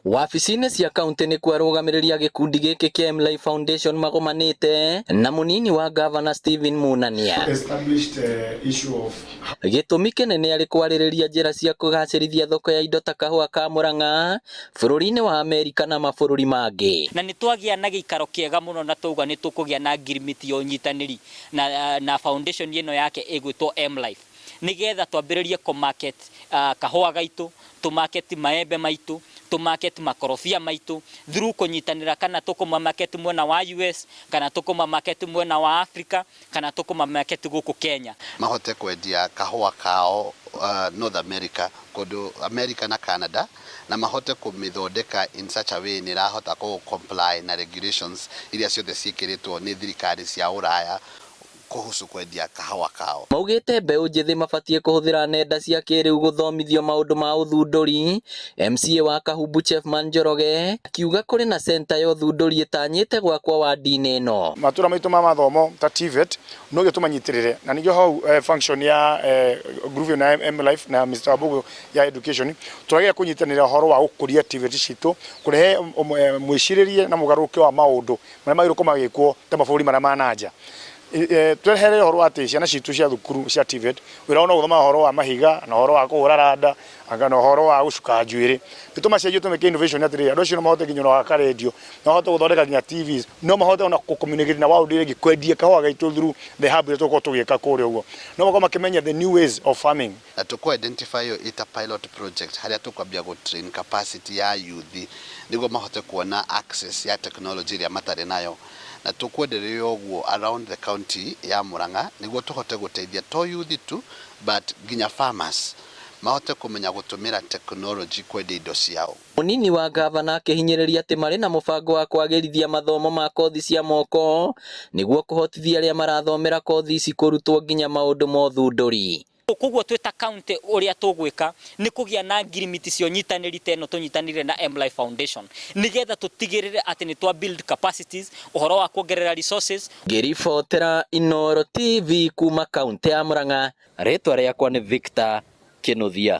Wabici-inĩ cia kaunti nĩ kwarũgamĩrĩria gĩkundi gĩkĩ kĩa M-Life Foundation magomanĩte na mũnini wa Governor Stephen Munania. Gĩtũmi kĩnene arĩ kwarĩrĩria njĩra cia kũgacĩrithia thoko ya indo ta kahũa ka Murang'a bũrũri-inĩ wa Amerika na mabũrũri mangĩ. Na nĩ twagĩa na gĩikaro kĩega mũno na twauga nĩ tũkũgĩa na ngirimiti ya ũnyitanĩri na foundation ĩno yake ĩgwĩtwo M-Life, nĩgetha twambĩrĩrie kũ-market kahũa gaitũ, tũ-market maembe maitũ, tũ-market makorobia maitũ through kũnyitanĩra, kana tũkũma-market mwena wa US, kana tũkũma-market mwena wa Africa, kana tũkũma-market gũkũ Kenya. Mahote kwendia kahũa kao North America, kũndũ America na Canada, na mahote kũmĩthondeka in such a way nĩ rahota kũ-comply na regulations iria ciothe ciĩkĩrĩtwo nĩ thirikari cia Ũraya kuhusu kwendia kahũa kao. Maugĩte mbeũ njĩthĩ mabatie kũhũthĩra nenda cia kĩrĩu gũthomithio maũndũ ma ũthundũri. MCA wa Kahumbu Chefman Njoroge akiuga kũrĩ na center ya ũthundũri ĩtanyĩte gwakwo wadi-inĩ ĩno. Matura maitũ ma mathomo ta TVET no gĩtũmanyitĩrĩre, na nĩkĩo hau function ya group na M-Life na Mr. Wabugu ya education tũragĩa kũnyitanĩra ũhoro wa gũkũria TVET citũ, kũrehe mwĩcirĩrie na mũgarũrũke wa maũndũ marĩa magĩrĩirwo magĩkwo ta mabũrũri marĩa ma nanja. Twehere ũhoro wa ciana citũ cia thukuru cia TVET, wĩra no gũthoma ũhoro wa mahiga na ũhoro wa kũhũra randa na ũhoro wa gũcuka njuĩrĩ. Tũmacenjie tũmeke innovation atĩrĩ, andũ acio no mahote nginya gwaka radio, no mahote gũthondeka nginya TVs, no mahote ona kũ-communicate na world ĩrĩa kwendia kahũa gaitũ through the hub ĩrĩa tũkorwo tũgĩka kũrĩa ũguo. No makorwo makĩmenya the new ways of farming. Na tũkũ-identify ita pilot project harĩa tũkwambia gũ-train capacity ya youth nĩguo mahote kuona access ya technology ĩrĩa matarĩ nayo, na tũkwenderea ũguo around the county ya Murang'a nĩguo tũhote gũteithia to youth tu but nginya farmers mahote kũmenya gũtũmĩra technology kwendia indo ciao. Mũnini wa Governor akĩhinyĩrĩria atĩ marĩ na mũbango wa kwagĩrithia mathomo ma kothi cia moko nĩguo kũhotithia arĩa marathomera kothi ici kũrutwo nginya maũndũ ma ũthundũri. Koguo twĩta county ũrĩa tũgwĩka nĩ kũgĩa na ngirimiti cia ũnyitanĩri ta ĩno tũnyitanĩire na M-Life Foundation, nĩgetha tũtigĩrĩre atĩ nĩ twa build capacities, ũhoro wa kuongerera resources. Ngĩribotera Inooro TV kuma kaunti ya Murang'a, rĩtwa rĩakwa nĩ Victor Kĩnuthia.